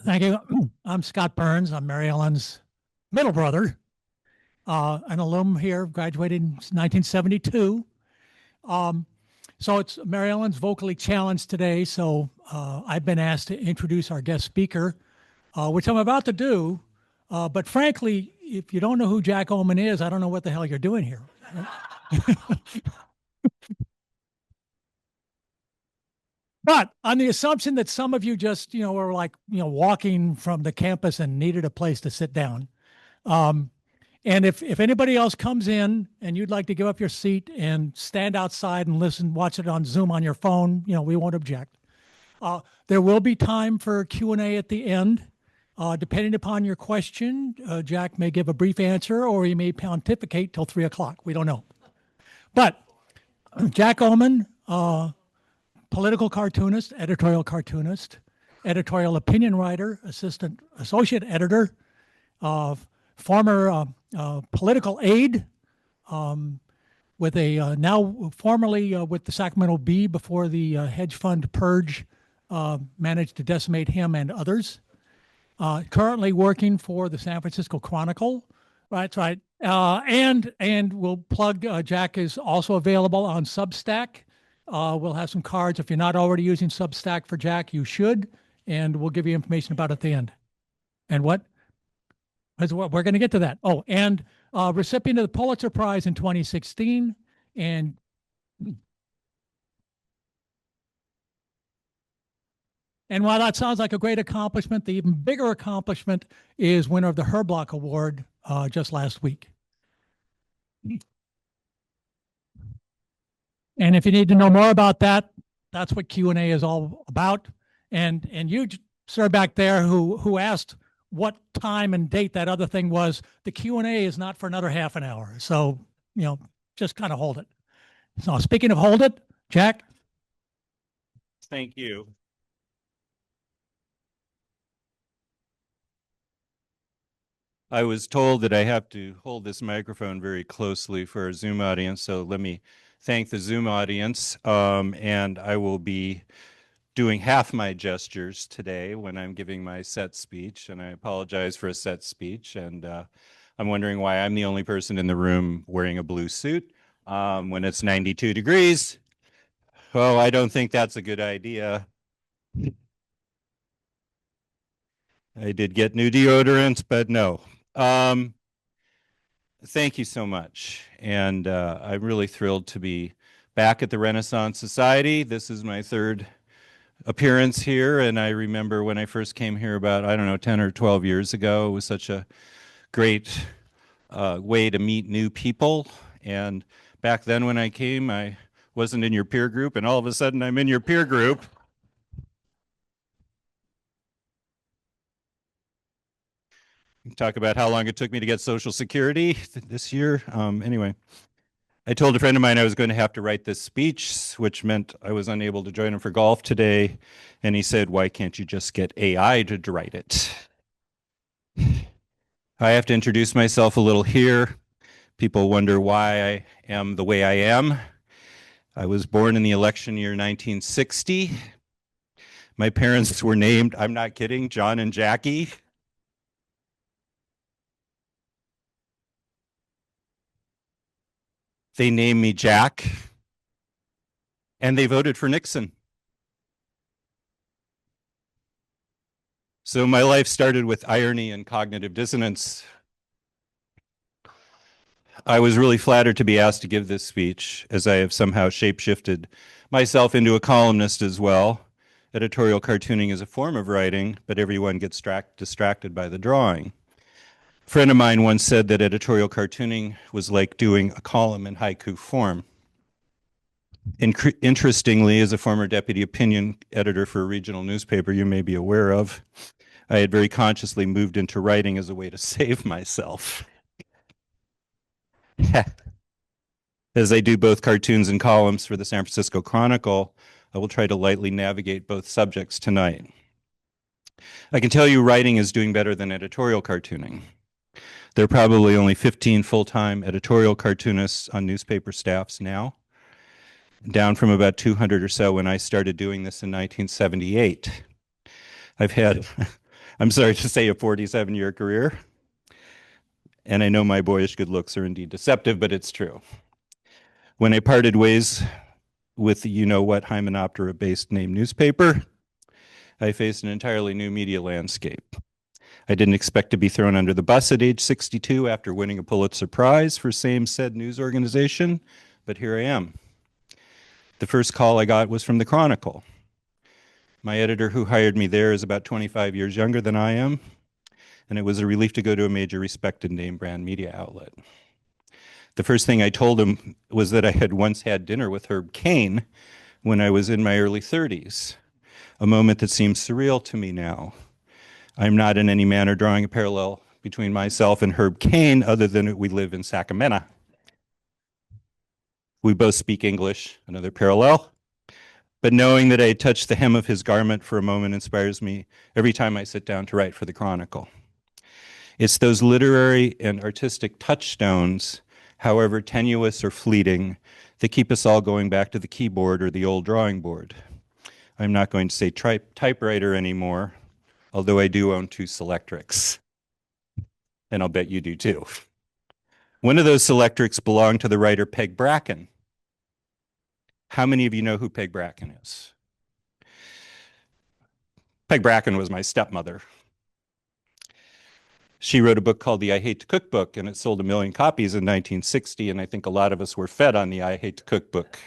Thank you. I'm Scott Burns. I'm Mary Ellen's middle brother, an alum here, graduated in 1972. So it's Mary Ellen's vocally challenged today. So I've been asked to introduce our guest speaker, which I'm about to do. But frankly, if you don't know who Jack Ohman is, I don't know what the hell you're doing here. But on the assumption that some of you just, were like, walking from the campus and needed a place to sit down. And if anybody else comes in and you'd like to give up your seat and stand outside and listen, watch it on Zoom on your phone, we won't object. There will be time for Q&A at the end. Depending upon your question, Jack may give a brief answer or he may pontificate till 3 o'clock. We don't know. But Jack Ohman, political cartoonist, editorial opinion writer, associate editor, former political aide, with a now formerly with the Sacramento Bee before the hedge fund purge managed to decimate him and others. Currently working for the San Francisco Chronicle. That's right. And we'll plug, Jack is also available on Substack. We'll have some cards. If you're not already using Substack for Jack, you should, and we'll give you information about it at the end. And what? We're going to get to that. Oh, and recipient of the Pulitzer Prize in 2016. And while that sounds like a great accomplishment, the even bigger accomplishment is winner of the Herblock Award just last week. And if you need to know more about that, that's what Q&A is all about. And you, sir, back there who asked what time and date that other thing was, the Q&A is not for another half an hour. So, just kind of hold it. So speaking of hold it, Jack. Thank you. I was told that I have to hold this microphone very closely for our Zoom audience, so let me thank the Zoom audience, and I will be doing half my gestures today when I'm giving my set speech, and I apologize for a set speech, and I'm wondering why I'm the only person in the room wearing a blue suit when it's 92 degrees. Well, I don't think that's a good idea. I did get new deodorant, but no. Thank you so much. And I'm really thrilled to be back at the Renaissance Society. This is my third appearance here. And I remember when I first came here about, 10 or 12 years ago, it was such a great way to meet new people. And back then when I came, I wasn't in your peer group. And all of a sudden I'm in your peer group. Talk about how long it took me to get Social Security this year. Anyway, I told a friend of mine I was going to have to write this speech, which meant I was unable to join him for golf today. And he said, why can't you just get AI to write it? I have to introduce myself a little here. People wonder why I am the way I am. I was born in the election year 1960. My parents were named, I'm not kidding, John and Jackie. They named me Jack, and they voted for Nixon. So my life started with irony and cognitive dissonance. I was really flattered to be asked to give this speech, as I have somehow shapeshifted myself into a columnist as well. Editorial cartooning is a form of writing, but everyone gets distracted by the drawing. A friend of mine once said that editorial cartooning was like doing a column in haiku form. Interestingly, as a former deputy opinion editor for a regional newspaper you may be aware of, I had very consciously moved into writing as a way to save myself. As I do both cartoons and columns for the San Francisco Chronicle, I will try to lightly navigate both subjects tonight. I can tell you writing is doing better than editorial cartooning. There are probably only 15 full-time editorial cartoonists on newspaper staffs now, down from about 200 or so when I started doing this in 1978. I've had, I'm sorry to say, a 47-year career. And I know my boyish good looks are indeed deceptive, but it's true. When I parted ways with the you-know-what Hymenoptera-based name newspaper, I faced an entirely new media landscape. I didn't expect to be thrown under the bus at age 62 after winning a Pulitzer Prize for same said news organization, but here I am. The first call I got was from the Chronicle. My editor who hired me there is about 25 years younger than I am, and it was a relief to go to a major respected name brand media outlet. The first thing I told him was that I had once had dinner with Herb Caen when I was in my early 30s, a moment that seems surreal to me now. I'm not in any manner drawing a parallel between myself and Herb Caen other than that we live in Sacramento. We both speak English, another parallel. But knowing that I had touched the hem of his garment for a moment inspires me every time I sit down to write for the Chronicle. It's those literary and artistic touchstones, however tenuous or fleeting, that keep us all going back to the keyboard or the old drawing board. I'm not going to say typewriter anymore, although I do own 2 Selectrics. And I'll bet you do too. One of those Selectrics belonged to the writer Peg Bracken. How many of you know who Peg Bracken is? Peg Bracken was my stepmother. She wrote a book called The I Hate to Cook book, and it sold 1 million copies in 1960, and I think a lot of us were fed on the I Hate to Cook book.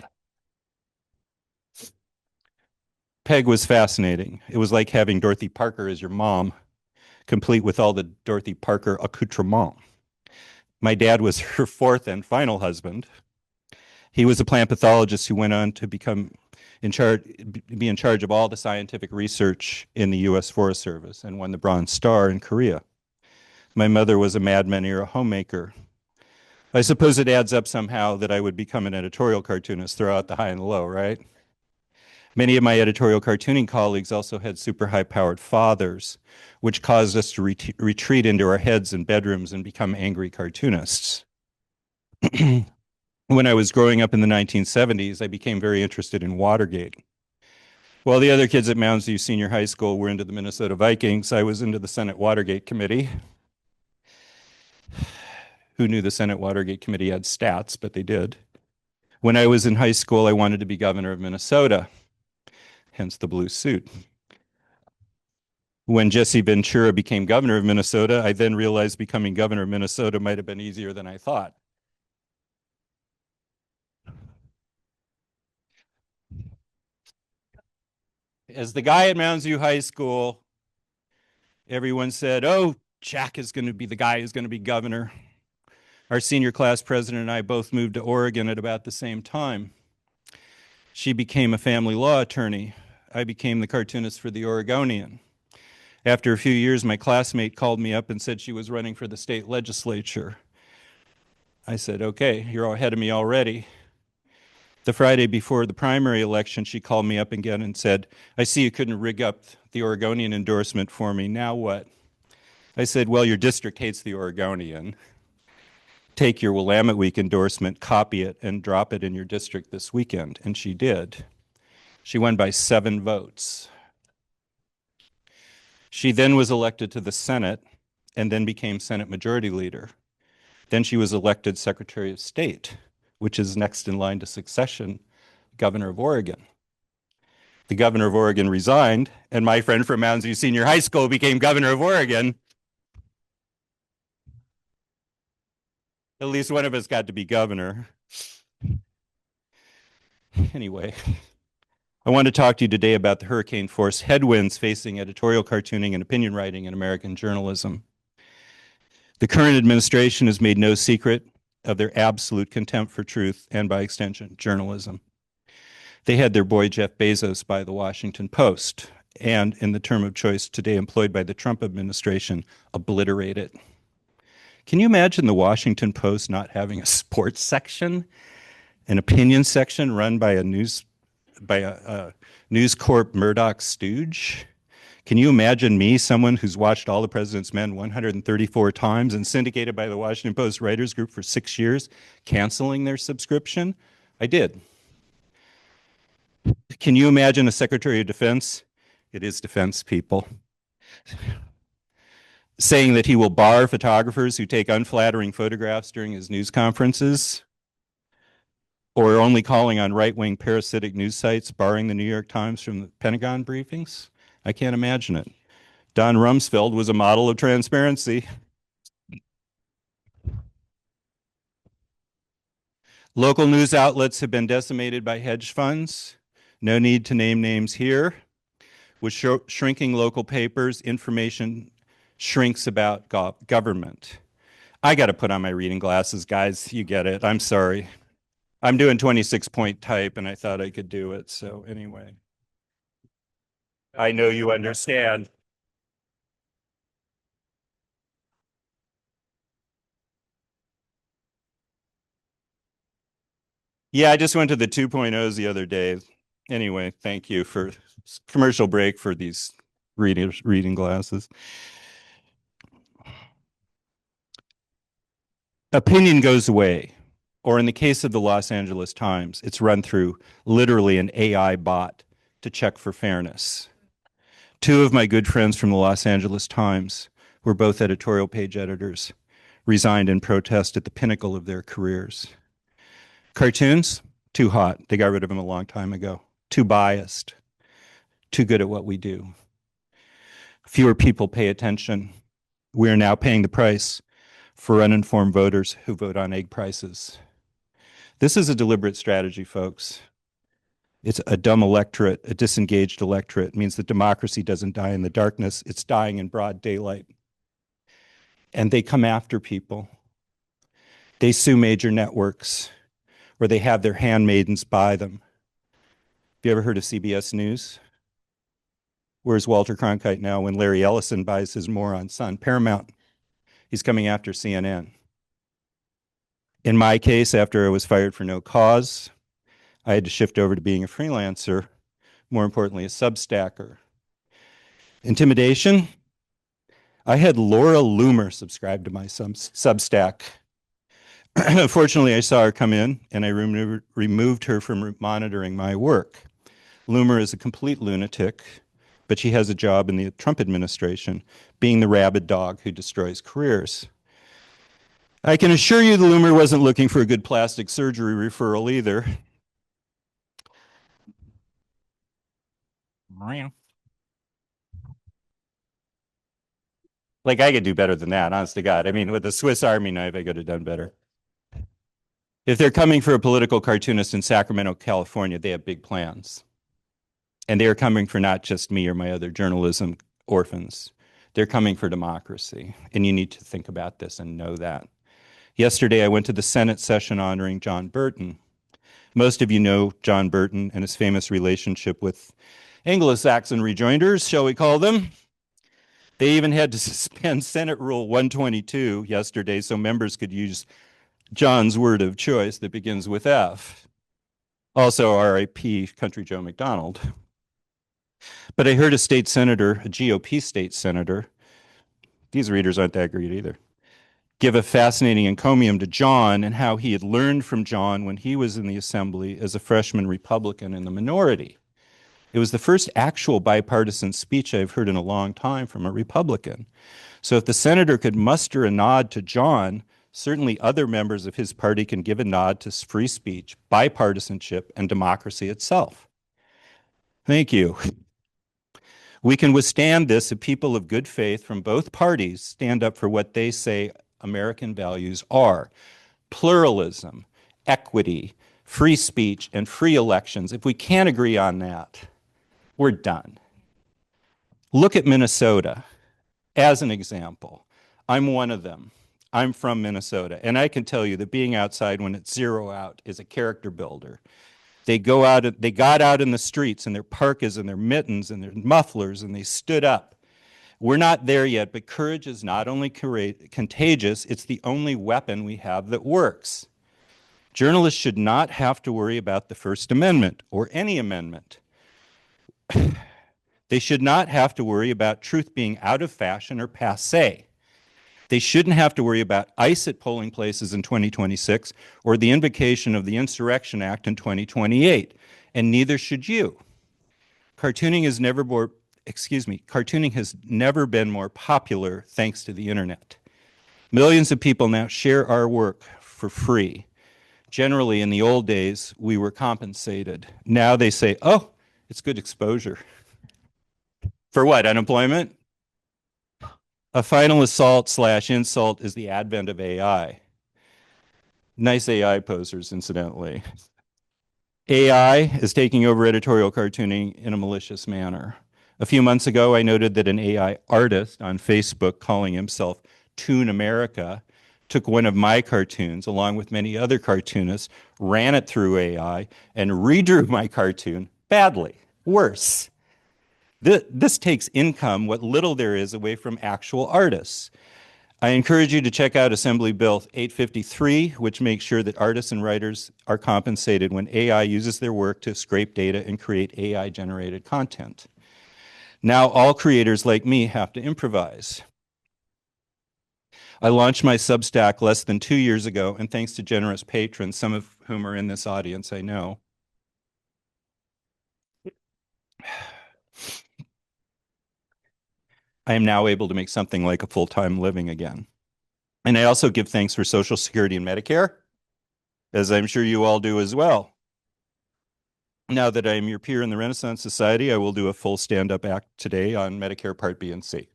Peg was fascinating. It was like having Dorothy Parker as your mom, complete with all the Dorothy Parker accoutrement. My dad was her 4th and final husband. He was a plant pathologist who went on to be in charge of all the scientific research in the U.S. Forest Service and won the Bronze Star in Korea. My mother was a Mad Men era homemaker. I suppose it adds up somehow that I would become an editorial cartoonist, throw out the high and the low, right? Many of my editorial cartooning colleagues also had super high-powered fathers, which caused us to retreat into our heads and bedrooms and become angry cartoonists. When I was growing up in the 1970s, I became very interested in Watergate. While the other kids at Mounds View Senior High School were into the Minnesota Vikings, I was into the Senate Watergate Committee. Who knew the Senate Watergate Committee had stats, but they did. When I was in high school, I wanted to be governor of Minnesota, hence the blue suit. When Jesse Ventura became governor of Minnesota, I then realized becoming governor of Minnesota might have been easier than I thought. As the guy at Mounds View High School, everyone said, oh, Jack is going to be the guy who's going to be governor. Our senior class president and I both moved to Oregon at about the same time. She became a family law attorney. I became the cartoonist for the Oregonian. After a few years, my classmate called me up and said she was running for the state legislature. I said, okay, you're ahead of me already. The Friday before the primary election, she called me up again and said, I see you couldn't rig up the Oregonian endorsement for me. Now what? I said, well, your district hates the Oregonian. Take your Willamette Week endorsement, copy it, and drop it in your district this weekend. And she did. She won by 7 votes. She then was elected to the Senate and then became Senate Majority Leader. Then she was elected Secretary of State, which is next in line to succession, governor of Oregon. The governor of Oregon resigned, and my friend from Mounds View Senior High School became governor of Oregon. At least one of us got to be governor. Anyway, I want to talk to you today about the hurricane-force headwinds facing editorial cartooning and opinion writing in American journalism. The current administration has made no secret of their absolute contempt for truth and, by extension, journalism. They had their boy Jeff Bezos buy the Washington Post and, in the term of choice today employed by the Trump administration, obliterate it. Can you imagine the Washington Post not having a sports section, an opinion section run by a News Corp Murdoch stooge? Can you imagine me, someone who's watched All the President's Men 134 times and syndicated by the Washington Post Writers Group for 6 years, canceling their subscription? I did. Can you imagine a Secretary of Defense It is defense people. Saying that he will bar photographers who take unflattering photographs during his news conferences, or only calling on right-wing parasitic news sites, barring the New York Times from the Pentagon briefings. I can't imagine it. Don Rumsfeld was a model of transparency. Local news outlets have been decimated by hedge funds. No need to name names here. With shrinking local papers, information shrinks about government. I got to put on my reading glasses, guys. You get it. I'm sorry. I'm doing 26-point type, and I thought I could do it. So anyway, I know you understand. Yeah, I just went to the 2.0s the other day. Anyway, thank you for commercial break for these reading glasses. Opinion goes away, or in the case of the Los Angeles Times, it's run through literally an AI bot to check for fairness. Two of my good friends from the Los Angeles Times were both editorial page editors, resigned in protest at the pinnacle of their careers. Cartoons, too hot. They got rid of them a long time ago. Too biased. Too good at what we do. Fewer people pay attention. We are now paying the price for uninformed voters who vote on egg prices. This is a deliberate strategy, folks. It's a dumb electorate, a disengaged electorate. It means that democracy doesn't die in the darkness. It's dying in broad daylight. And they come after people. They sue major networks, or they have their handmaidens buy them. Have you ever heard of CBS News? Where's Walter Cronkite now when Larry Ellison buys his moron son? Paramount. He's coming after CNN. In my case, after I was fired for no cause, I had to shift over to being a freelancer, more importantly, a Substacker. Intimidation? I had Laura Loomer subscribe to my Substack. Fortunately, I saw her come in, and I removed her from monitoring my work. Loomer is a complete lunatic, but she has a job in the Trump administration, being the rabid dog who destroys careers. I can assure you the Loomer wasn't looking for a good plastic surgery referral either. Like, I could do better than that, honest to God. I mean, with the Swiss Army knife, I could have done better. If they're coming for a political cartoonist in Sacramento, California, they have big plans. And they are coming for not just me or my other journalism orphans. They're coming for democracy. And you need to think about this and know that. Yesterday, I went to the Senate session honoring John Burton. Most of you know John Burton and his famous relationship with Anglo-Saxon rejoinders, shall we call them. They even had to suspend Senate Rule 122 yesterday so members could use John's word of choice that begins with F. Also, R.I.P. Country Joe McDonald. But I heard a state senator, a GOP state senator, these readers aren't that great either, give a fascinating encomium to John and how he had learned from John when he was in the assembly as a freshman Republican in the minority. It was the first actual bipartisan speech I've heard in a long time from a Republican. So if the senator could muster a nod to John, certainly other members of his party can give a nod to free speech, bipartisanship, and democracy itself. Thank you. We can withstand this if people of good faith from both parties stand up for what they say American values are: pluralism, equity, free speech, and free elections. If we can't agree on that, we're done. Look at Minnesota as an example. I'm one of them. I'm from Minnesota, and I can tell you that being outside when it's 0 out is a character builder. They got out in the streets in their parkas and their mittens and their mufflers, and they stood up. We're not there yet, but courage is not only contagious, it's the only weapon we have that works. Journalists should not have to worry about the First Amendment or any amendment. They should not have to worry about truth being out of fashion or passé. They shouldn't have to worry about ICE at polling places in 2026 or the invocation of the Insurrection Act in 2028, and neither should you. Cartooning cartooning has never been more popular thanks to the internet. Millions of people now share our work for free. Generally, in the old days, we were compensated. Now they say, oh, it's good exposure. For what, unemployment? A final assault/insult is the advent of AI. Nice AI posers, incidentally. AI is taking over editorial cartooning in a malicious manner. A few months ago, I noted that an AI artist on Facebook calling himself Toon America took one of my cartoons, along with many other cartoonists, ran it through AI, and redrew my cartoon badly, worse. This takes income, what little there is, away from actual artists. I encourage you to check out Assembly Bill 853, which makes sure that artists and writers are compensated when AI uses their work to scrape data and create AI-generated content. Now all creators like me have to improvise. I launched my Substack less than 2 years ago, and thanks to generous patrons, some of whom are in this audience, I know. I am now able to make something like a full-time living again. And I also give thanks for Social Security and Medicare, as I'm sure you all do as well. Now that I am your peer in the Renaissance Society, I will do a full stand-up act today on Medicare Part B and C.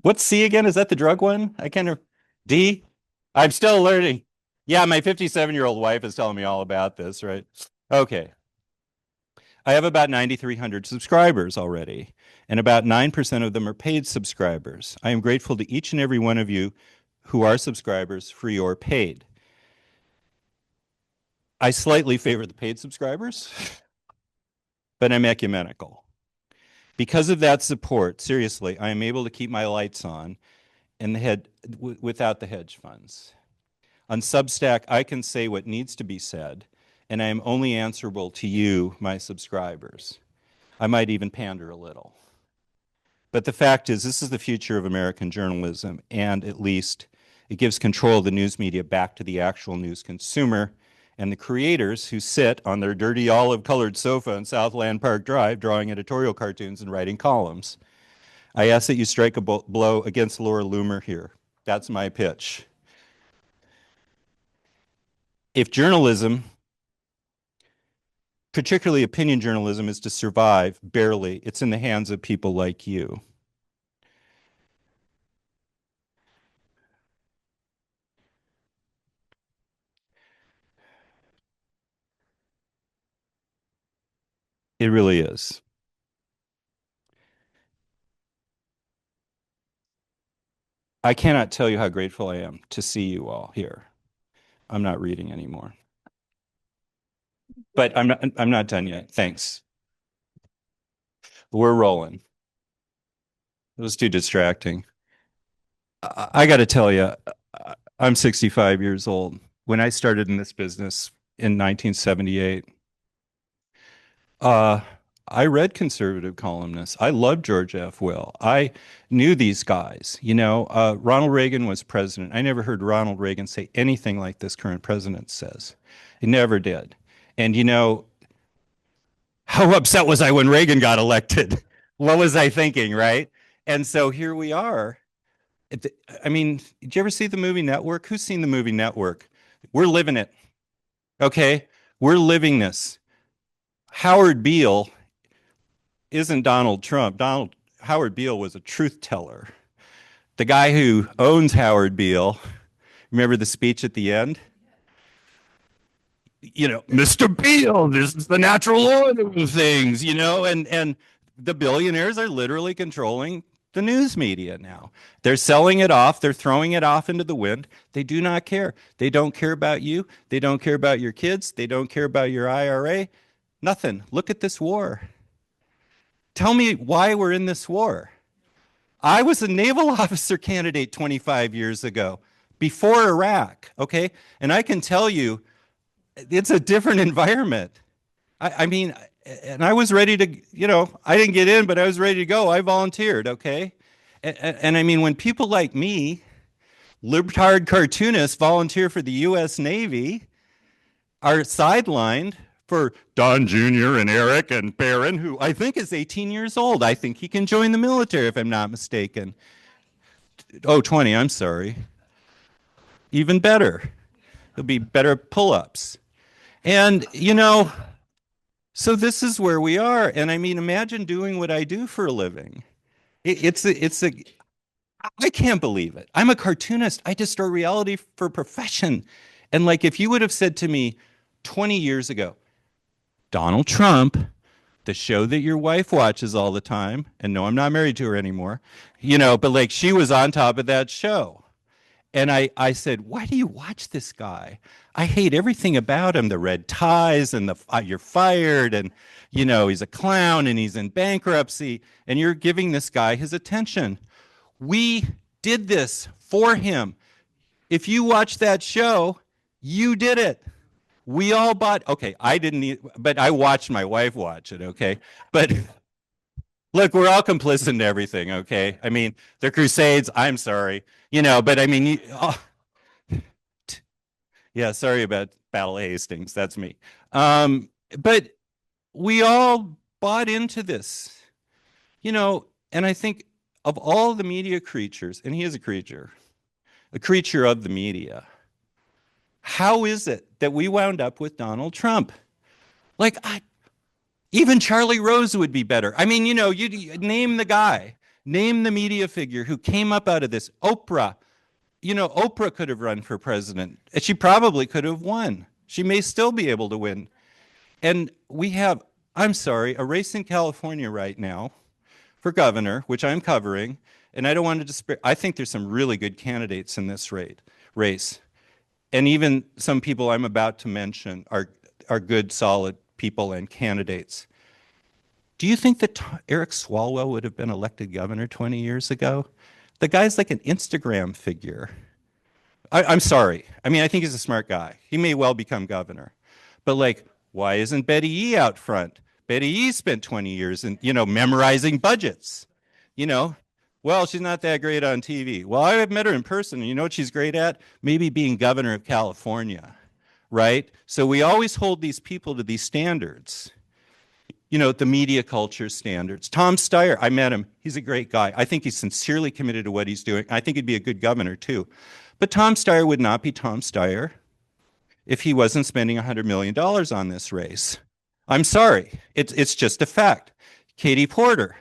What's C again? Is that the drug one? I can't remember. D? I'm still learning. Yeah, my 57-year-old wife is telling me all about this, right? Okay. I have about 9,300 subscribers already, and about 9% of them are paid subscribers. I am grateful to each and every one of you who are subscribers, free or paid. I slightly favor the paid subscribers, but I'm ecumenical. Because of that support, seriously, I am able to keep my lights on and without the hedge funds. On Substack, I can say what needs to be said, and I am only answerable to you, my subscribers. I might even pander a little. But the fact is, this is the future of American journalism, and at least it gives control of the news media back to the actual news consumer and the creators who sit on their dirty olive-colored sofa in Southland Park Drive drawing editorial cartoons and writing columns. I ask that you strike a blow against Laura Loomer here. That's my pitch. If journalism, particularly opinion journalism, is to survive, barely, it's in the hands of people like you. It really is. I cannot tell you how grateful I am to see you all here. I'm not reading anymore. But I'm not done yet. Thanks. We're rolling. It was too distracting. I got to tell you, I'm 65 years old. When I started in this business in 1978, I read conservative columnists. I loved George F. Will. I knew these guys. You know, Ronald Reagan was president. I never heard Ronald Reagan say anything like this current president says. He never did. And, you know, how upset was I when Reagan got elected? What was I thinking, right? And so here we are. I mean, did you ever see the movie Network? Who's seen the movie Network? We're living it. Okay? We're living this. Howard Beale isn't Donald Trump. Howard Beale was a truth teller. The guy who owns Howard Beale, remember the speech at the end? You know, Mr. Beale, this is the natural order of things, you know, and the billionaires are literally controlling the news media now. They're selling it off. They're throwing it off into the wind. They do not care. They don't care about you. They don't care about your kids. They don't care about your IRA. Nothing. Look at this war. Tell me why we're in this war. I was a naval officer candidate 25 years ago, before Iraq, okay? And I can tell you, it's a different environment. I mean, and I was ready to, you know, I didn't get in, but I was ready to go. I volunteered, okay? And I mean, when people like me, libertard cartoonists, volunteer for the U.S. Navy, are sidelined for Don Jr. and Eric and Barron, who I think is 18 years old. I think he can join the military if I'm not mistaken. Oh, 20, I'm sorry. Even better. He'll be better at pull-ups. And, so this is where we are. And I mean, imagine doing what I do for a living. I can't believe it. I'm a cartoonist. I distort reality for a profession. And like, if you would have said to me 20 years ago, Donald Trump, the show that your wife watches all the time, and no, I'm not married to her anymore, but like she was on top of that show. And I said, why do you watch this guy? I hate everything about him, the red ties and the you're fired and, he's a clown and he's in bankruptcy and you're giving this guy his attention. We did this for him. If you watch that show, you did it. We all bought, okay, I didn't, but I watched my wife watch it, okay? But look, we're all complicit in everything, okay? I mean, the Crusades, I'm sorry, but I mean, yeah, sorry about Battle of Hastings, that's me. But we all bought into this, and I think of all the media creatures, and he is a creature of the media, how is it that we wound up with Donald Trump? Like, even Charlie Rose would be better. I mean, you name the guy, name the media figure who came up out of this. Oprah, Oprah could have run for president. She probably could have won. She may still be able to win. And we have, I'm sorry, a race in California right now for governor, which I'm covering. And I don't want to despair. I think there's some really good candidates in this race. And even some people I'm about to mention are good, solid people and candidates. Do you think that Eric Swalwell would have been elected governor 20 years ago? The guy's like an Instagram figure. I'm sorry. I mean, I think he's a smart guy. He may well become governor. But like, why isn't Betty Yee out front? Betty Yee spent 20 years in, memorizing budgets. Well, she's not that great on TV. Well, I've met her in person, and you know what she's great at? Maybe being governor of California, right? So we always hold these people to these standards, the media culture standards. Tom Steyer, I met him. He's a great guy. I think he's sincerely committed to what he's doing. I think he'd be a good governor, too. But Tom Steyer would not be Tom Steyer if he wasn't spending $100 million on this race. I'm sorry. It's just a fact. Katie Porter,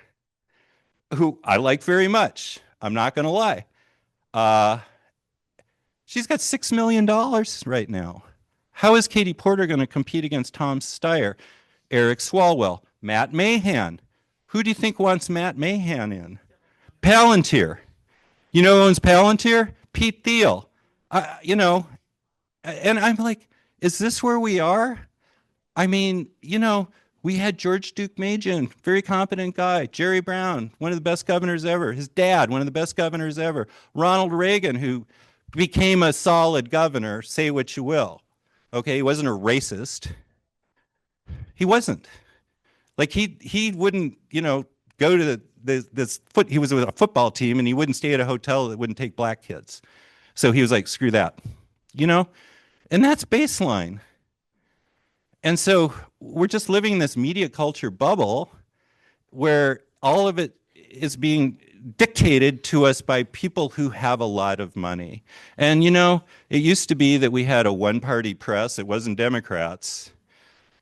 who I like very much. I'm not going to lie. She's got $6 million right now. How is Katie Porter going to compete against Tom Steyer, Eric Swalwell, Matt Mahan? Who do you think wants Matt Mahan in? Palantir. You know who owns Palantir? Pete Thiel. And I'm like, is this where we are? I mean, we had George Deukmejian, very competent guy. Jerry Brown, one of the best governors ever. His dad, one of the best governors ever. Ronald Reagan, who became a solid governor, say what you will. Okay, he wasn't a racist. He wasn't. Like, he wouldn't, go to he was with a football team, and he wouldn't stay at a hotel that wouldn't take black kids. So he was like, screw that, And that's baseline. And so we're just living in this media culture bubble where all of it is being dictated to us by people who have a lot of money. And, it used to be that we had a one-party press. It wasn't Democrats.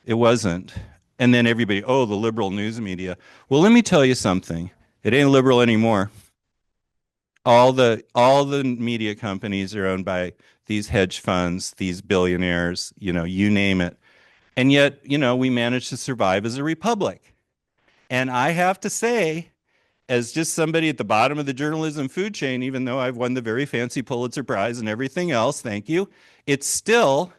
It wasn't. And then everybody, the liberal news media. Well, let me tell you something. It ain't liberal anymore. All the media companies are owned by these hedge funds, these billionaires, you name it. And yet, we managed to survive as a republic. And I have to say, as just somebody at the bottom of the journalism food chain, even though I've won the very fancy Pulitzer Prize and everything else, thank you, it's still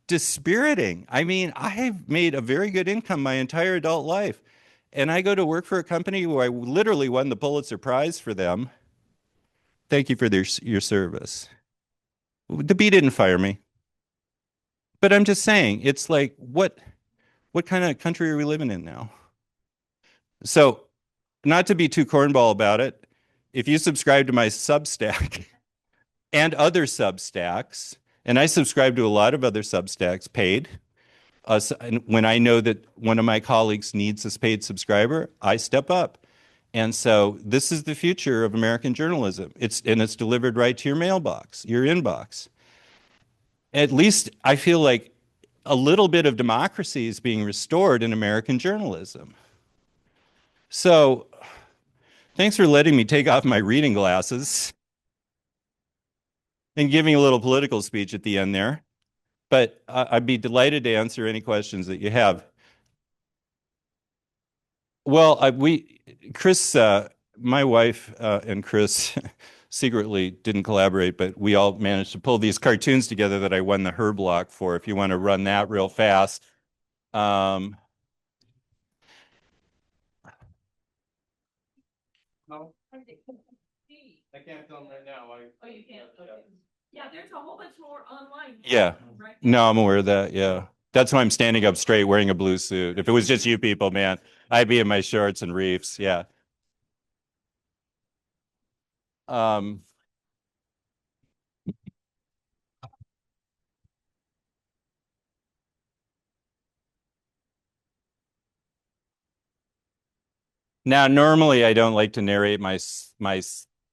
dispiriting. I mean, I have made a very good income my entire adult life. And I go to work for a company where I literally won the Pulitzer Prize for them. Thank you for your service. The Bee didn't fire me. But I'm just saying, it's like, what kind of country are we living in now? So, not to be too cornball about it, if you subscribe to my Substack and other Substacks, and I subscribe to a lot of other Substacks paid, And when I know that one of my colleagues needs a paid subscriber, I step up. And so this is the future of American journalism. It's delivered right to your mailbox, your inbox. At least I feel like a little bit of democracy is being restored in American journalism. So thanks for letting me take off my reading glasses and giving a little political speech at the end there. But I'd be delighted to answer any questions that you have. Well, Chris, my wife and Chris secretly didn't collaborate, but we all managed to pull these cartoons together that I won the Her block for. If you want to run that real fast. No, I can't film right now. Oh, you can't? Okay. Yeah, there's a whole bunch more online. Yeah. Right? No, I'm aware of that. Yeah. That's why I'm standing up straight wearing a blue suit. If it was just you people, man, I'd be in my shorts and reefs. Yeah. Um, Now, normally I don't like to narrate my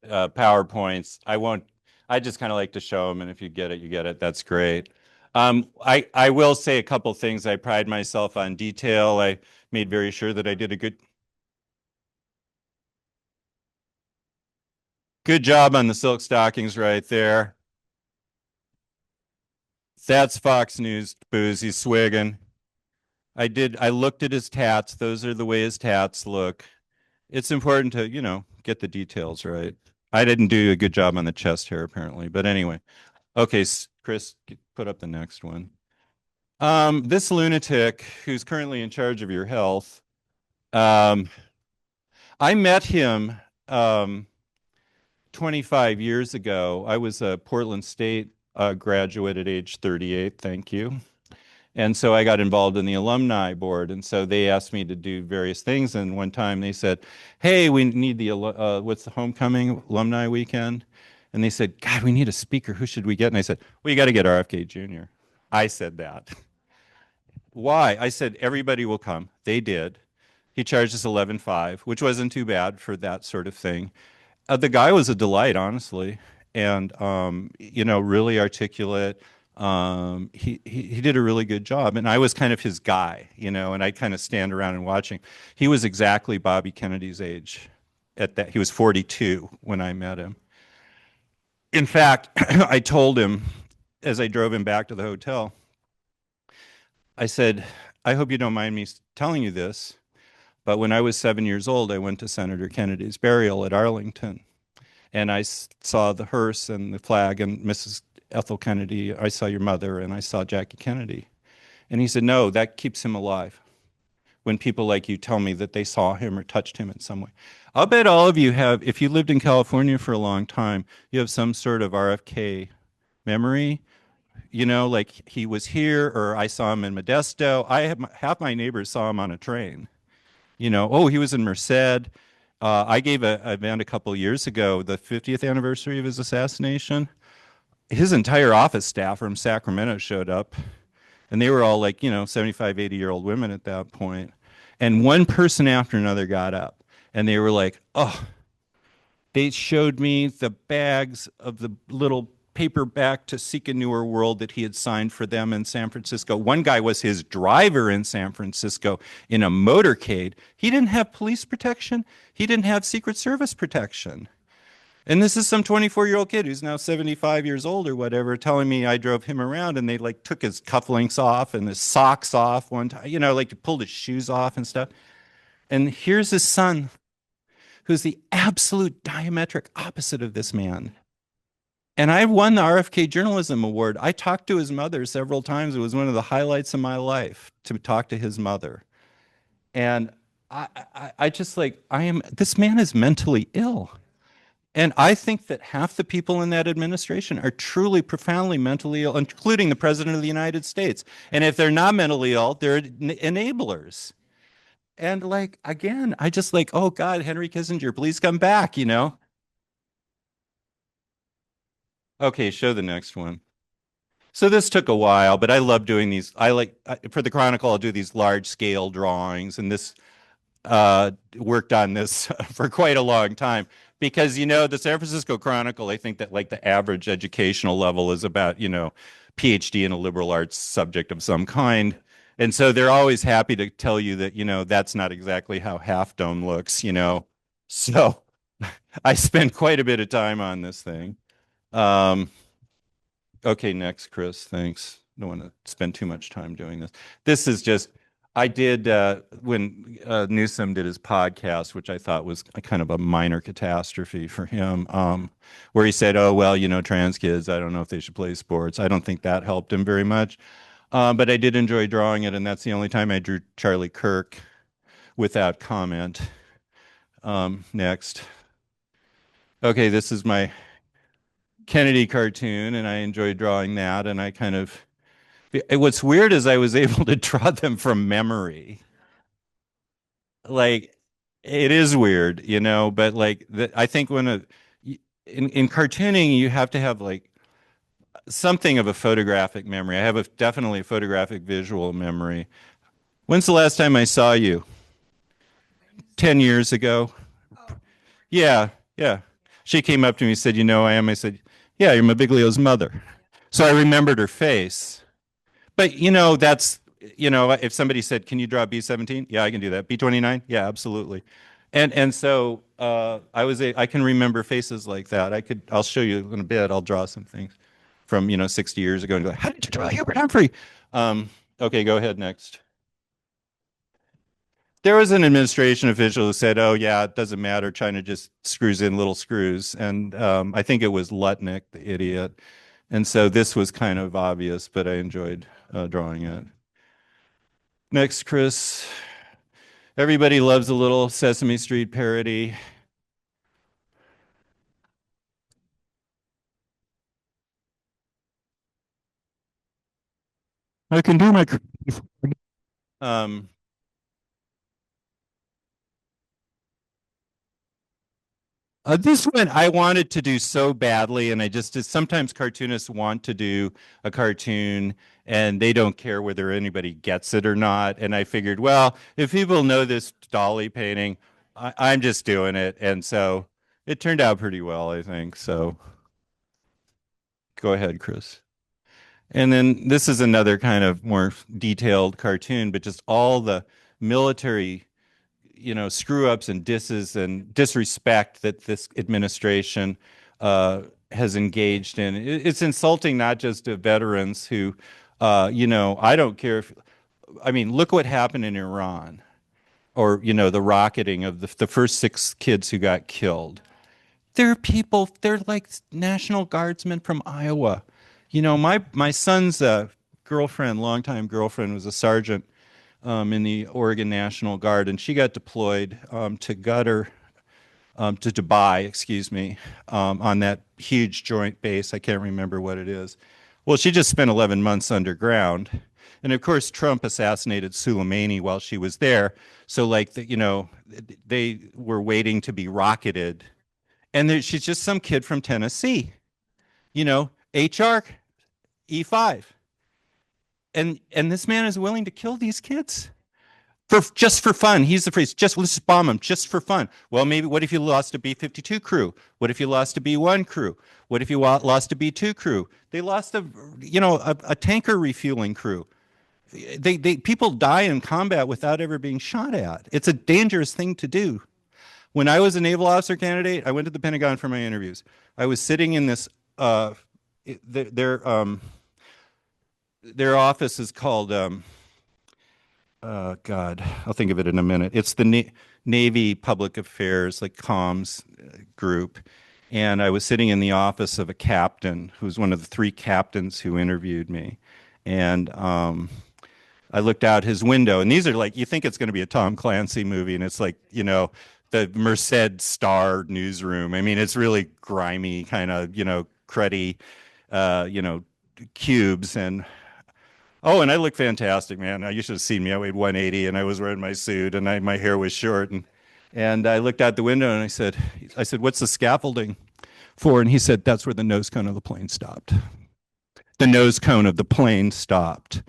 PowerPoints. I won't. I just kind of like to show them, and if you get it, you get it. That's great. I will say a couple things. I pride myself on detail. I made very sure that I did a good job on the silk stockings right there. That's Fox News booze. He's swigging. I looked at his tats. Those are the way his tats look. It's important to, get the details right. I didn't do a good job on the chest hair apparently, but anyway. Okay, Chris, put up the next one. This lunatic who's currently in charge of your health, I met him 25 years ago. I was a Portland State graduate at age 38, thank you. And so I got involved in the alumni board. And so they asked me to do various things. And one time they said, hey, we need what's the homecoming alumni weekend? And they said, God, we need a speaker. Who should we get? And I said, well, you got to get RFK Jr. I said that. Why? I said, everybody will come. They did. He charged us 11.5, which wasn't too bad for that sort of thing. The guy was a delight, honestly, and really articulate. He did a really good job, and I was kind of his guy, and I kind of stand around and watching. He was exactly Bobby Kennedy's age. He was 42 when I met him. In fact, I told him as I drove him back to the hotel, I said, I hope you don't mind me telling you this, but when I was 7 years old, I went to Senator Kennedy's burial at Arlington, and I saw the hearse and the flag and Mrs. Ethel Kennedy. I saw your mother, and I saw Jackie Kennedy. And he said, no, that keeps him alive. When people like you tell me that they saw him or touched him in some way. I'll bet all of you have, if you lived in California for a long time, you have some sort of RFK memory. Like he was here, or I saw him in Modesto. Half my neighbors saw him on a train. Oh, he was in Merced. I gave an event a couple of years ago, the 50th anniversary of his assassination. His entire office staff from Sacramento showed up, and they were all like, 75, 80-year-old women at that point. And one person after another got up, and they were like, oh, they showed me the bags of the little paperback to Seek a Newer World that he had signed for them in San Francisco. One guy was his driver in San Francisco in a motorcade. He didn't have police protection. He didn't have Secret Service protection. And this is some 24-year-old kid who's now 75 years old or whatever, telling me I drove him around, and they like took his cufflinks off and his socks off one time, like pulled his shoes off and stuff. And here's his son, who's the absolute diametric opposite of this man. And I won the RFK Journalism Award. I talked to his mother several times. It was one of the highlights of my life to talk to his mother. And I just this man is mentally ill. And I think that half the people in that administration are truly profoundly mentally ill, including the president of the United States. And if they're not mentally ill, they're enablers. And again, I just oh God, Henry Kissinger, please come back, Okay, show the next one. So this took a while, but I love doing these. For the Chronicle, I'll do these large scale drawings, and this worked on this for quite a long time because, the San Francisco Chronicle, I think that like the average educational level is about, PhD in a liberal arts subject of some kind. And so they're always happy to tell you that, that's not exactly how Half Dome looks. So I spent quite a bit of time on this thing. Um, okay, next, Chris. Thanks. Don't want to spend too much time doing this. This is just, I did when Newsom did his podcast, which I thought was a kind of a minor catastrophe for him, where he said, oh, well, trans kids, I don't know if they should play sports. I don't think that helped him very much. But I did enjoy drawing it, and that's the only time I drew Charlie Kirk without comment. Next. Okay, this is my Kennedy cartoon, and I enjoyed drawing that, and I kind of what's weird is I was able to draw them from memory. Like it is weird, but like I think in cartooning you have to have like something of a photographic memory. I have definitely a photographic visual memory. When's the last time I saw you? 10 years ago. Yeah, yeah. She came up to me and said, "You know who I am?" I said, "Yeah, you're Mabiglio's mother." So I remembered her face. But that's if somebody said, "Can you draw B-17?" Yeah, I can do that. B-29? Yeah, absolutely. And so I can remember faces like that. I'll show you in a bit. I'll draw some things from 60 years ago and go, "How did you draw Hubert Humphrey?" Okay, go ahead next. There was an administration official who said, "Oh yeah, it doesn't matter. China just screws in little screws." And I think it was Lutnick, the idiot. And so this was kind of obvious, but I enjoyed drawing it. Next, Chris. Everybody loves a little Sesame Street parody. I can do my. Um, this one I wanted to do so badly, and sometimes cartoonists want to do a cartoon and they don't care whether anybody gets it or not. And I figured, well, if people know this dolly painting, I'm just doing it. And so it turned out pretty well, I think. So go ahead, Chris. And then this is another kind of more detailed cartoon, but just all the military screw ups and disses and disrespect that this administration has engaged in. It's insulting not just to veterans who, I don't care if, I mean, look what happened in Iran or, the rocketing of the first 6 kids who got killed. They're like National Guardsmen from Iowa. My son's girlfriend, longtime girlfriend, was a sergeant in the Oregon National Guard, and she got deployed to Dubai, excuse me, on that huge joint base. I can't remember what it is. Well, she just spent 11 months underground. And of course, Trump assassinated Soleimani while she was there. So, they were waiting to be rocketed. And she's just some kid from Tennessee, HR E5. And this man is willing to kill these kids just for fun. He's the phrase, let's just bomb them just for fun. Well, maybe what if you lost a B-52 crew? What if you lost a B-1 crew? What if you lost a B-2 crew? They lost a tanker refueling crew. People die in combat without ever being shot at. It's a dangerous thing to do. When I was a naval officer candidate, I went to the Pentagon for my interviews. I was sitting in this their office is called God, I'll think of it in a minute. It's the Navy Public Affairs, like comms group. And I was sitting in the office of a captain who's one of the 3 captains who interviewed me. And I looked out his window, and these are like, you think it's going to be a Tom Clancy movie, and it's like, the Merced Star newsroom. I mean, it's really grimy, kind of, cruddy, cubes. And oh, and I look fantastic, man. You should have seen me. I weighed 180, and I was wearing my suit, and my hair was short. And I looked out the window, and I said, "What's the scaffolding for?" And he said, "That's where the nose cone of the plane stopped." the nose cone of the plane stopped.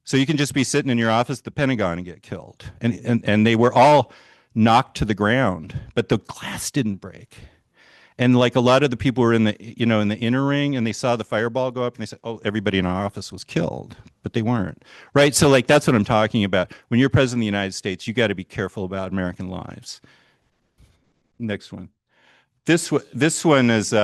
So you can just be sitting in your office at the Pentagon and get killed. And they were all knocked to the ground, but the glass didn't break. And like a lot of the people were in the, in the inner ring, and they saw the fireball go up and they said, oh, everybody in our office was killed, but they weren't. Right. So like, that's what I'm talking about. When you're president of the United States, you got to be careful about American lives. Next one. This one is,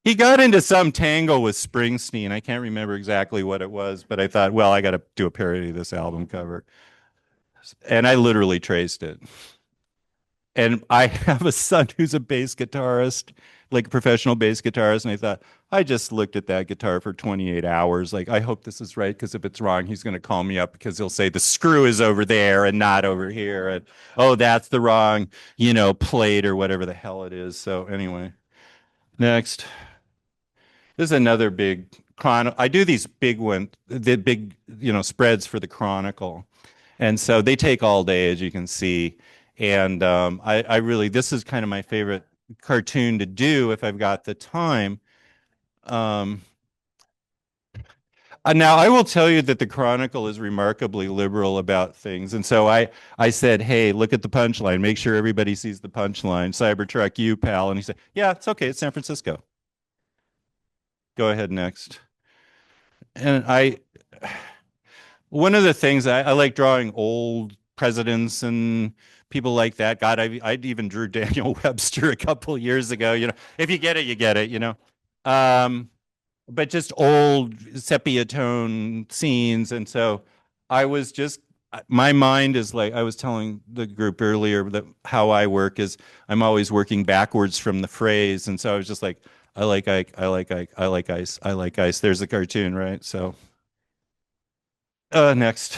he got into some tangle with Springsteen. I can't remember exactly what it was, but I thought, well, I got to do a parody of this album cover. And I literally traced it. And I have a son who's a bass guitarist, like a professional bass guitarist. And I thought, I just looked at that guitar for 28 hours. Like, I hope this is right, because if it's wrong, he's going to call me up because he'll say the screw is over there and not over here. And, oh, that's the wrong, plate or whatever the hell it is. So anyway, next. This is another big chronicle. I do these big the big, spreads for the Chronicle. And so they take all day, as you can see. And I really, this is kind of my favorite cartoon to do if I've got the time. Now, I will tell you that the Chronicle is remarkably liberal about things. And so I said, hey, look at the punchline. Make sure everybody sees the punchline. Cybertruck, you, pal. And he said, yeah, it's okay. It's San Francisco. Go ahead, next. And one of the things I like drawing old presidents and people like that. God, I even drew Daniel Webster a couple years ago. If you get it, you get it. But just old sepia tone scenes, and so I was just. My mind is like, I was telling the group earlier that how I work is I'm always working backwards from the phrase, and so I was just like, I like Ike, I like Ike, I like ice, I like ice. There's the cartoon, right? So, next.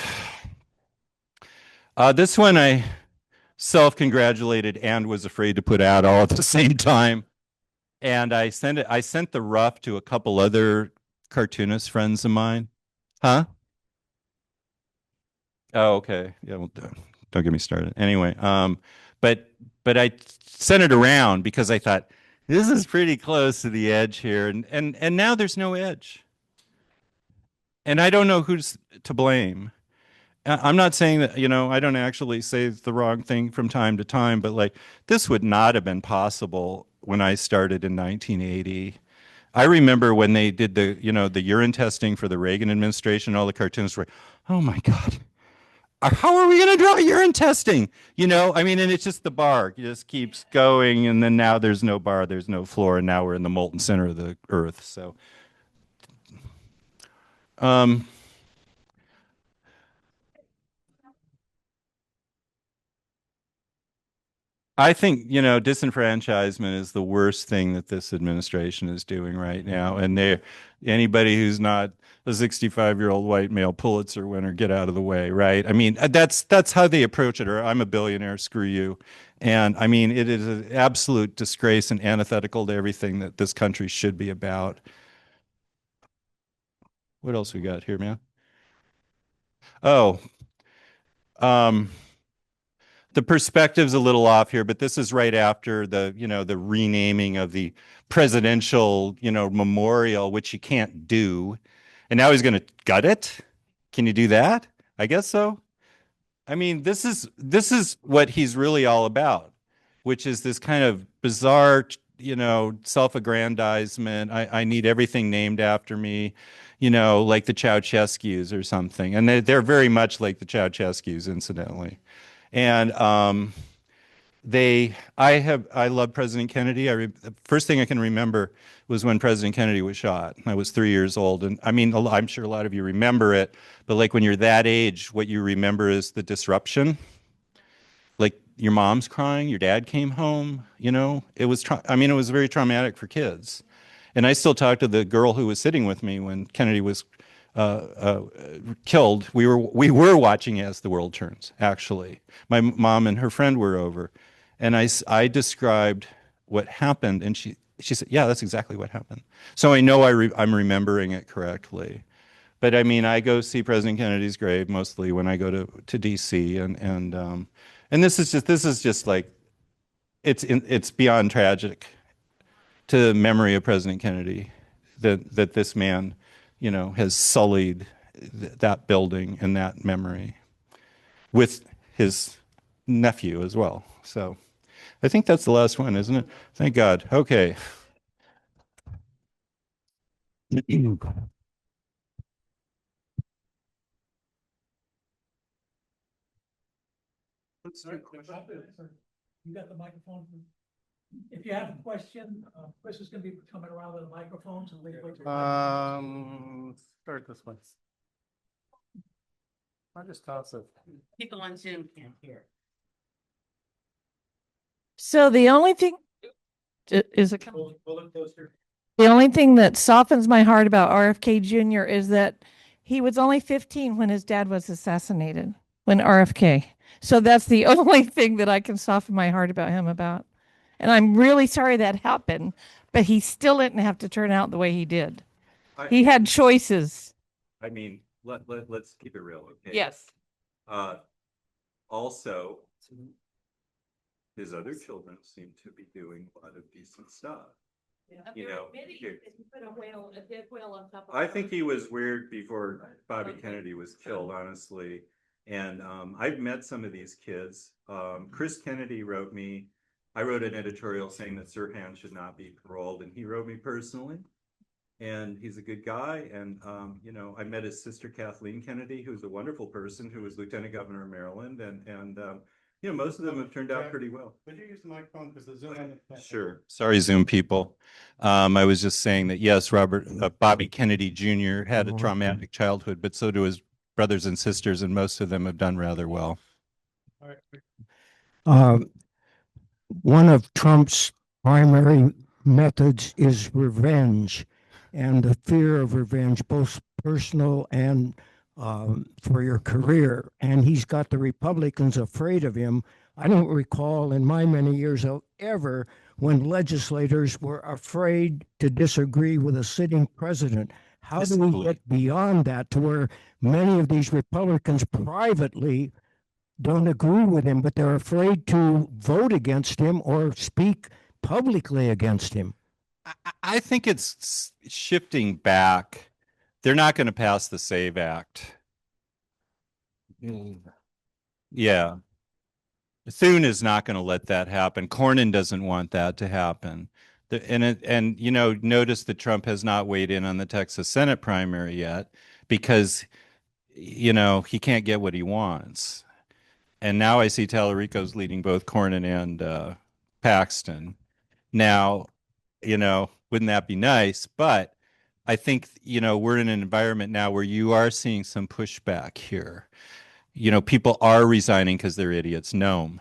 This one I self-congratulated and was afraid to put out all at the same time. And I sent the rough to a couple other cartoonist friends of mine. Huh? Oh, okay. Yeah, well, don't get me started. Anyway, but I sent it around because I thought this is pretty close to the edge here, and now there's no edge. And I don't know who's to blame. I'm not saying that, I don't actually say the wrong thing from time to time, but like this would not have been possible when I started in 1980. I remember when they did the urine testing for the Reagan administration, all the cartoons were, oh my God, how are we going to draw urine testing? I mean, and it's just the bar. It just keeps going. And then now there's no bar, there's no floor. And now we're in the molten center of the earth. So, I think, disenfranchisement is the worst thing that this administration is doing right now. And anybody who's not a 65-year-old white male Pulitzer winner, get out of the way, right? I mean, that's how they approach it. Or I'm a billionaire, screw you. And I mean, it is an absolute disgrace and antithetical to everything that this country should be about. What else we got here, man? Oh, um, the perspective's a little off here, but this is right after the renaming of the presidential, memorial, which you can't do. And now he's going to gut it. Can you do that? I guess so. I mean, this is what he's really all about, which is this kind of bizarre, self-aggrandizement. I need everything named after me, like the Ceausescus or something. And they're very much like the Ceausescus, incidentally. And I love President Kennedy. The first thing I can remember was when President Kennedy was shot. I was 3 years old. And I mean, I'm sure a lot of you remember it, but like when you're that age, what you remember is the disruption. Like your mom's crying, your dad came home, it was, it was very traumatic for kids. And I still talk to the girl who was sitting with me when Kennedy was killed. We were watching As the World Turns, actually. My mom and her friend were over. And I described what happened, and she said, yeah, that's exactly what happened. So I know I'm remembering it correctly. But I mean, I go see President Kennedy's grave mostly when I go to DC, and this is just like, it's beyond tragic to the memory of President Kennedy that this man, has sullied that building and that memory with his nephew as well. So I think that's the last one, isn't it? Thank God. Okay. You got the microphone? If you have a question, Chris is going to be coming around with a microphone, so wait till. Start this one. I'll just toss it. People on Zoom can't hear. So the only thing is Closer. the only thing that softens my heart about RFK Jr. is that he was only 15 when his dad was assassinated, when RFK. So that's the only thing that I can soften my heart about him about. And I'm really sorry that happened, but he still didn't have to turn out the way he did. He had choices. I mean, let's keep it real, okay? Yes. Also, his other children seem to be doing a lot of decent stuff. I think he was weird before Bobby Kennedy was killed, honestly. And I've met some of these kids. Chris Kennedy wrote me. I wrote an editorial saying that Sirhan should not be paroled, and he wrote me personally. And he's a good guy. And, I met his sister, Kathleen Kennedy, who's a wonderful person, who was Lieutenant Governor of Maryland. And most of them have turned out pretty well. Would you use the microphone because the Zoom? Sure. Sorry, Zoom people. I was just saying that, yes, Bobby Kennedy Jr. had a traumatic childhood, but so do his brothers and sisters, and most of them have done rather well. All right. One of Trump's primary methods is revenge, and the fear of revenge, both personal and for your career. And he's got the Republicans afraid of him. I don't recall in my many years of ever when legislators were afraid to disagree with a sitting president. How do we get beyond that to where many of these Republicans privately don't agree with him, but they're afraid to vote against him or speak publicly against him? I think it's shifting back. They're not going to pass the SAVE Act. Yeah. Thune is not going to let that happen. Cornyn doesn't want that to happen. Notice that Trump has not weighed in on the Texas Senate primary yet because, he can't get what he wants. And now I see Tallarico's leading both Cornyn and Paxton. Now, wouldn't that be nice? But I think, we're in an environment now where you are seeing some pushback here. People are resigning because they're idiots. Noam.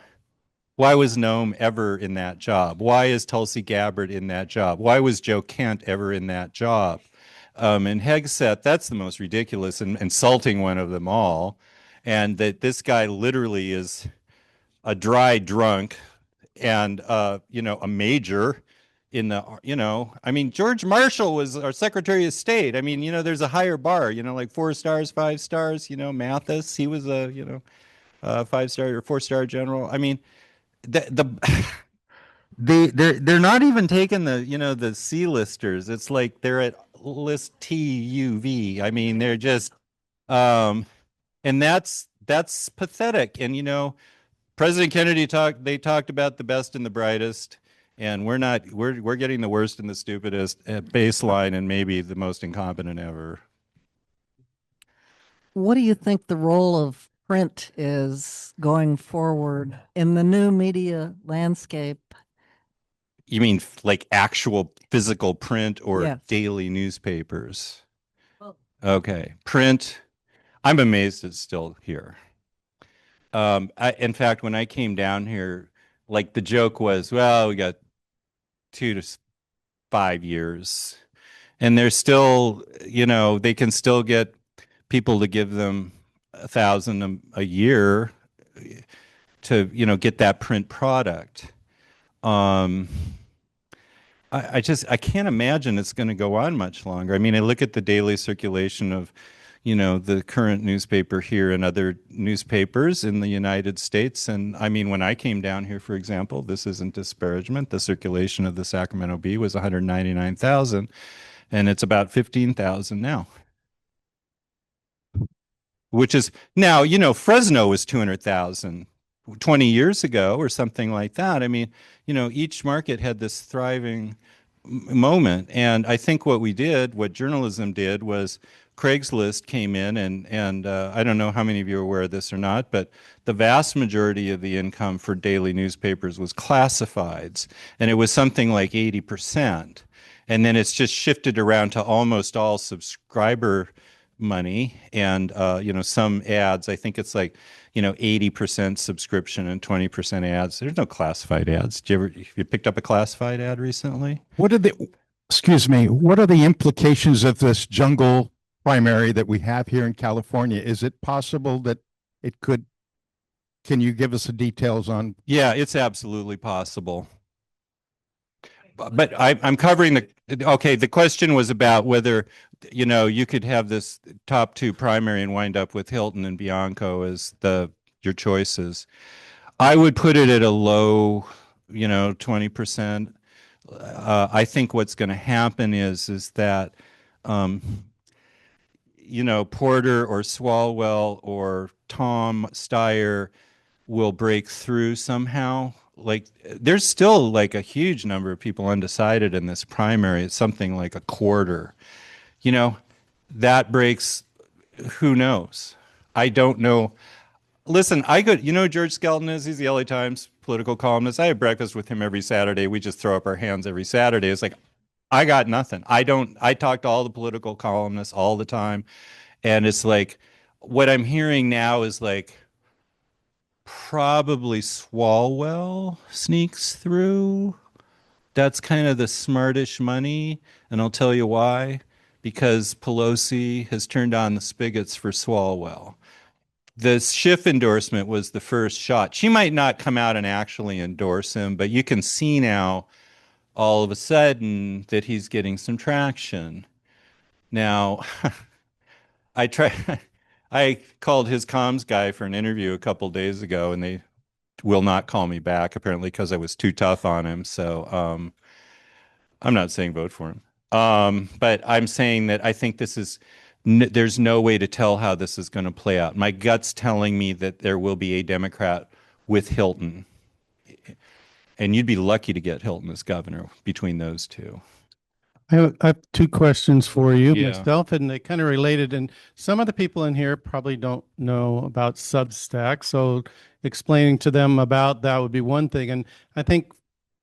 Why was Noam ever in that job? Why is Tulsi Gabbard in that job? Why was Joe Kent ever in that job? And Hegseth, that's the most ridiculous and insulting one of them all. And that this guy literally is a dry drunk and, a major in the, George Marshall was our Secretary of State. There's a higher bar, like 4 stars, 5 stars, Mathis, he was a, 5-star or 4-star general. They're not even taking the C-listers. It's like they're at list TUV. They're just, and that's pathetic. And, President Kennedy talked about the best and the brightest. And we're getting the worst and the stupidest at baseline and maybe the most incompetent ever. What do you think the role of print is going forward in the new media landscape? You mean like actual physical print or Yes. daily newspapers? Well- Okay. Print, I'm amazed it's still here. In fact, when I came down here, like the joke was, well, we got 2 to 5 years. And they're still, they can still get people to give them $1,000 a year to, get that print product. I can't imagine it's going to go on much longer. I look at the daily circulation of, the current newspaper here and other newspapers in the United States. And when I came down here, for example, this isn't disparagement, the circulation of the Sacramento Bee was 199,000. and it's about 15,000 now. Which is now, Fresno was 200,000 20 years ago or something like that. I mean, each market had this thriving moment. And I think what journalism did was Craigslist came in and I don't know how many of you are aware of this or not, but the vast majority of the income for daily newspapers was classifieds, and it was something like 80%. And then it's just shifted around to almost all subscriber money and some ads. I think it's like 80% subscription and 20% ads. There's no classified ads. Have you picked up a classified ad recently? What are the implications of this jungle primary that we have here in California? Is it possible that can you give us the details on? Yeah, it's absolutely possible. But I'm covering the question was about whether, you could have this top two primary and wind up with Hilton and Bianco as your choices. I would put it at a low, 20%. I think what's going to happen is that, Porter or Swalwell or Tom Steyer will break through somehow. Like, there's still like a huge number of people undecided in this primary. It's something like a quarter. That breaks, who knows? I don't know. Listen, George Skelton is? He's the LA Times political columnist. I have breakfast with him every Saturday. We just throw up our hands every Saturday. It's like, I got nothing. I talk to all the political columnists all the time. And it's like, what I'm hearing now is like, probably Swalwell sneaks through. That's kind of the smartish money. And I'll tell you why. Because Pelosi has turned on the spigots for Swalwell. The Schiff endorsement was the first shot. She might not come out and actually endorse him, but you can see now all of a sudden that he's getting some traction. Now, I called his comms guy for an interview a couple days ago, and they will not call me back, apparently, because I was too tough on him. So I'm not saying vote for him. But I'm saying that I think there's no way to tell how this is going to play out. My gut's telling me that there will be a Democrat with Hilton. And you'd be lucky to get Hilton as governor between those two. I have two questions for you Yeah. myself, and they kind of related. And some of the people in here probably don't know about Substack, so explaining to them about that would be one thing. And I think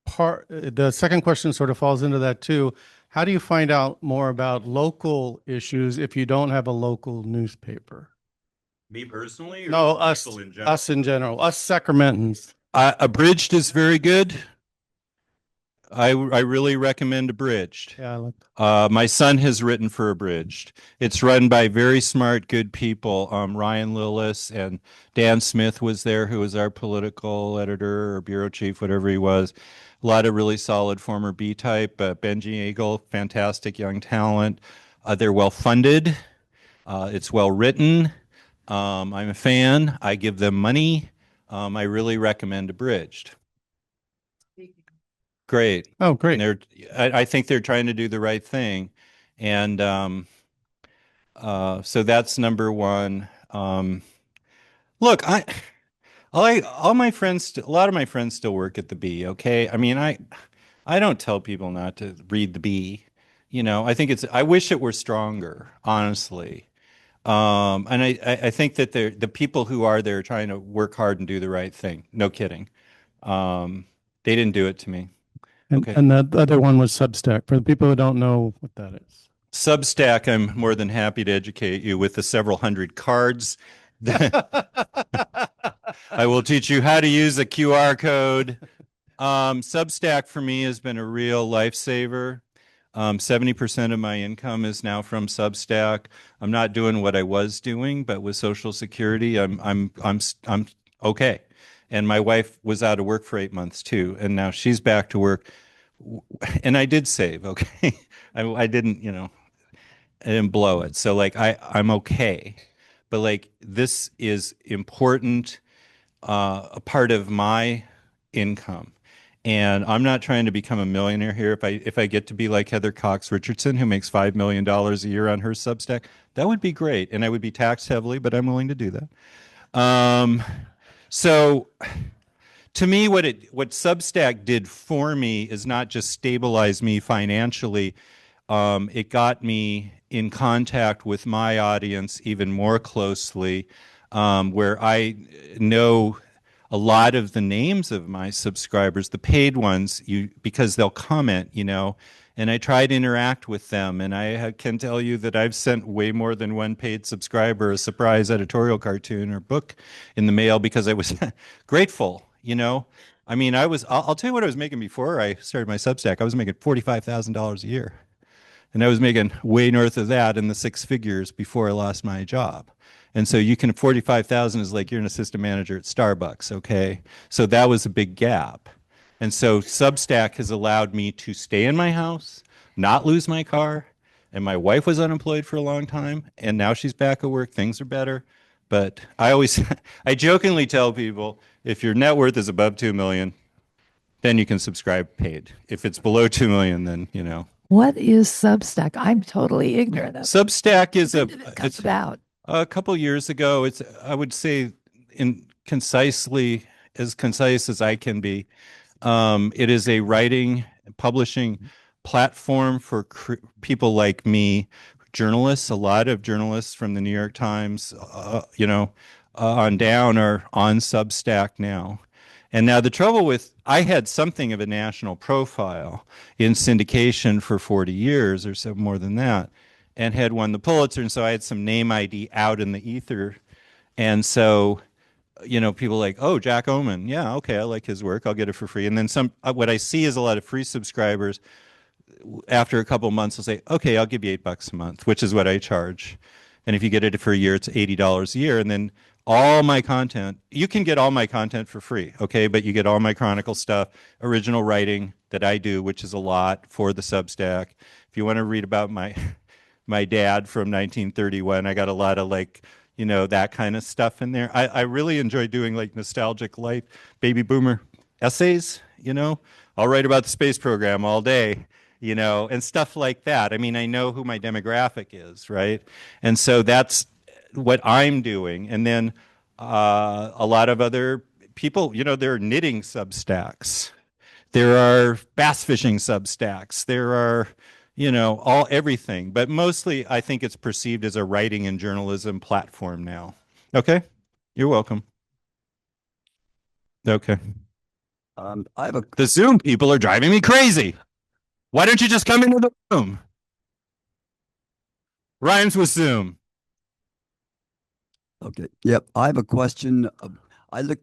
the second question sort of falls into that too. How do you find out more about local issues if you don't have a local newspaper? Me personally? Or No, us in general, us Sacramentans. Abridged is very good. I really recommend Abridged. Yeah, I like My son has written for Abridged. It's run by very smart, good people. Ryan Lillis and Dan Smith was there, who was our political editor or bureau chief, whatever he was. A lot of really solid former B type. Benji Eagle, fantastic young talent. They're well funded. It's well written. I'm a fan. I give them money. I really recommend Abridged. Great. Oh, great. And I think they're trying to do the right thing. And so that's number one. Look, all my friends, a lot of my friends still work at the Bee. Okay. I mean, I don't tell people not to read the Bee. I wish it were stronger, honestly. And I think that the people who are there trying to work hard and do the right thing. No kidding. They didn't do it to me. Okay. And the other one was Substack. For the people who don't know what that is. Substack, I'm more than happy to educate you with the several hundred cards. I will teach you how to use a QR code. Substack for me has been a real lifesaver. 70% of my income is now from Substack. I'm not doing what I was doing, but with Social Security, I'm okay. And my wife was out of work for 8 months too, and now she's back to work. And I did save, okay. I didn't, I didn't blow it. So like I'm okay. But like this is important, a part of my income. And I'm not trying to become a millionaire here. If I get to be like Heather Cox Richardson, who makes $5 million a year on her Substack, that would be great. And I would be taxed heavily, but I'm willing to do that. So to me, what Substack did for me is not just stabilize me financially. It got me in contact with my audience even more closely, where I know a lot of the names of my subscribers, the paid ones, because they'll comment, and I try to interact with them. And I can tell you that I've sent way more than one paid subscriber a surprise editorial cartoon or book in the mail because I was grateful, I mean, I'll tell you what I was making before I started my Substack. I was making $45,000 a year. And I was making way north of that in the six figures before I lost my job. And so 45,000 is like you're an assistant manager at Starbucks, okay? So that was a big gap. And so Substack has allowed me to stay in my house, not lose my car. And my wife was unemployed for a long time, and now she's back at work. Things are better. But I jokingly tell people, if your net worth is above 2 million, then you can subscribe paid. If it's below 2 million, then, What is Substack? I'm totally ignorant of it. Substack is When did it come about? a couple years ago. It's, I would say, as concise as I can be. It is a writing publishing platform for people like me, journalists. A lot of journalists from the New York Times, on down are on Substack now. And now the trouble with, I had something of a national profile in syndication for 40 years or so, more than that, and had won the Pulitzer. And so I had some name ID out in the ether. And so, people like, oh, Jack Ohman. Yeah, okay, I like his work. I'll get it for free. And then what I see is a lot of free subscribers after a couple of months will say, okay, I'll give you $8 a month, which is what I charge. And if you get it for a year, it's $80 a year. And then all my content, you can get all my content for free, okay? But you get all my Chronicle stuff, original writing that I do, which is a lot for the Substack. If you want to read about my dad from 1931, I got a lot of that kind of stuff in there. I really enjoy doing nostalgic life, baby boomer essays, I'll write about the space program all day, and stuff like that. I mean, I know who my demographic is, right? And so that's what I'm doing. And then a lot of other people, there are knitting Substacks. There are bass fishing Substacks. There are, everything. But mostly I think it's perceived as a writing and journalism platform now. Okay? You're welcome. Okay. The Zoom people are driving me crazy. Why don't you just come into the room? Rhymes with Zoom. Okay. Yep. I have a question. I look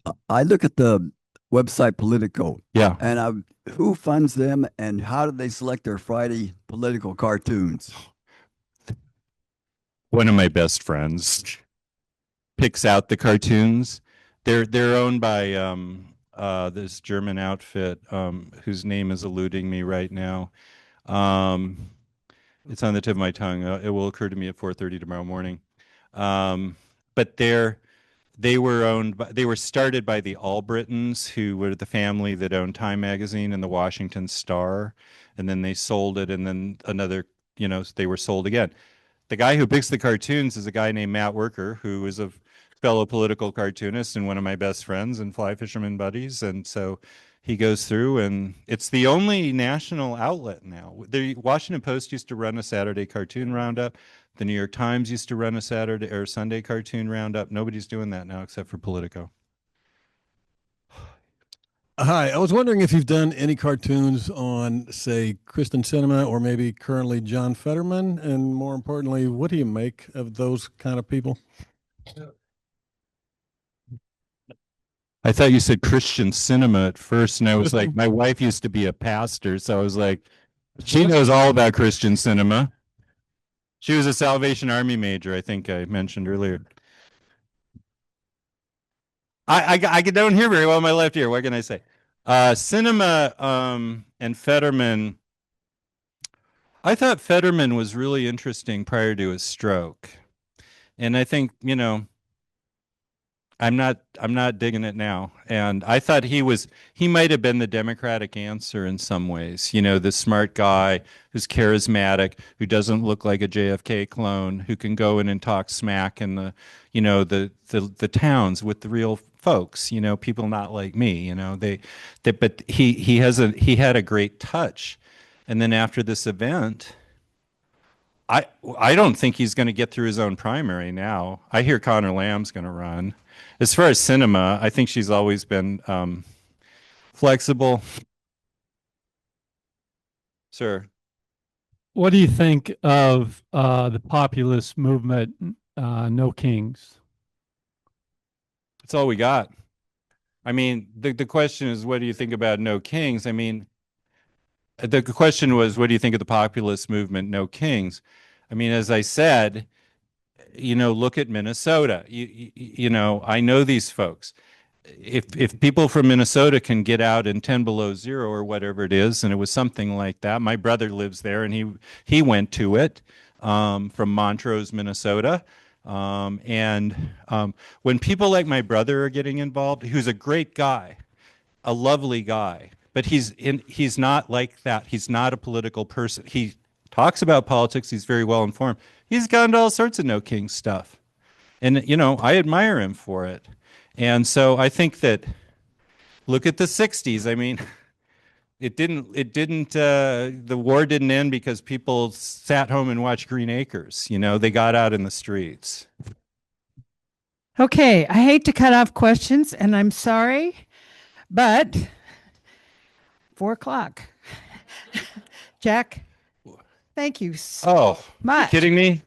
at the website Politico. Yeah. And who funds them and how do they select their Friday political cartoons? One of my best friends picks out the cartoons. They're owned by this German outfit whose name is eluding me right now. It's on the tip of my tongue. It will occur to me at 4:30 tomorrow morning. But they were started by the Albritons, who were the family that owned Time Magazine and the Washington Star, and then they sold it, and then they were sold again. The guy who picks the cartoons is a guy named Matt Worker, who is a fellow political cartoonist and one of my best friends and fly fisherman buddies, and so he goes through, and it's the only national outlet now. The Washington Post used to run a Saturday cartoon roundup. The New York Times used to run a Saturday or Sunday cartoon roundup. Nobody's doing that now except for Politico. Hi, I was wondering if you've done any cartoons on, say, Kristen Sinema or maybe currently John Fetterman, and more importantly, what do you make of those kind of people? I thought you said Christian cinema at first, and I was like, my wife used to be a pastor, so I was like, she knows all about Christian cinema. She was a Salvation Army major, I think I mentioned earlier. I don't hear very well in my left ear. What can I say? Sinema and Fetterman. I thought Fetterman was really interesting prior to his stroke. And I think, I'm not digging it now. And I thought he might have been the Democratic answer in some ways. You know, this smart guy who's charismatic, who doesn't look like a JFK clone, who can go in and talk smack in the, you know, the towns with the real folks, you know, people not like me, you know, but he had a great touch. And then after this event, I don't think he's going to get through his own primary now. I hear Connor Lamb's going to run. As far as cinema, I think she's always been flexible. Sir. What do you think of the populist movement, No Kings? That's all we got. I mean, the question is, what do you think about No Kings? I mean, the question was, what do you think of the populist movement, No Kings? I mean, as I said, you know, look at Minnesota. You know, I know these folks. If people from Minnesota can get out in 10 below zero or whatever it is, and it was something like that. My brother lives there, and he went to it from Montrose, Minnesota. When people like my brother are getting involved, who's a great guy, a lovely guy, but he's not like that. He's not a political person. He talks about politics. He's very well informed. He's gotten to all sorts of No King stuff. And, you know, I admire him for it. And so I think that, look at the 60s. I mean, the war didn't end because people sat home and watched Green Acres. You know, they got out in the streets. Okay, I hate to cut off questions, and I'm sorry, but 4:00. Jack, thank you so Oh, much. kidding me?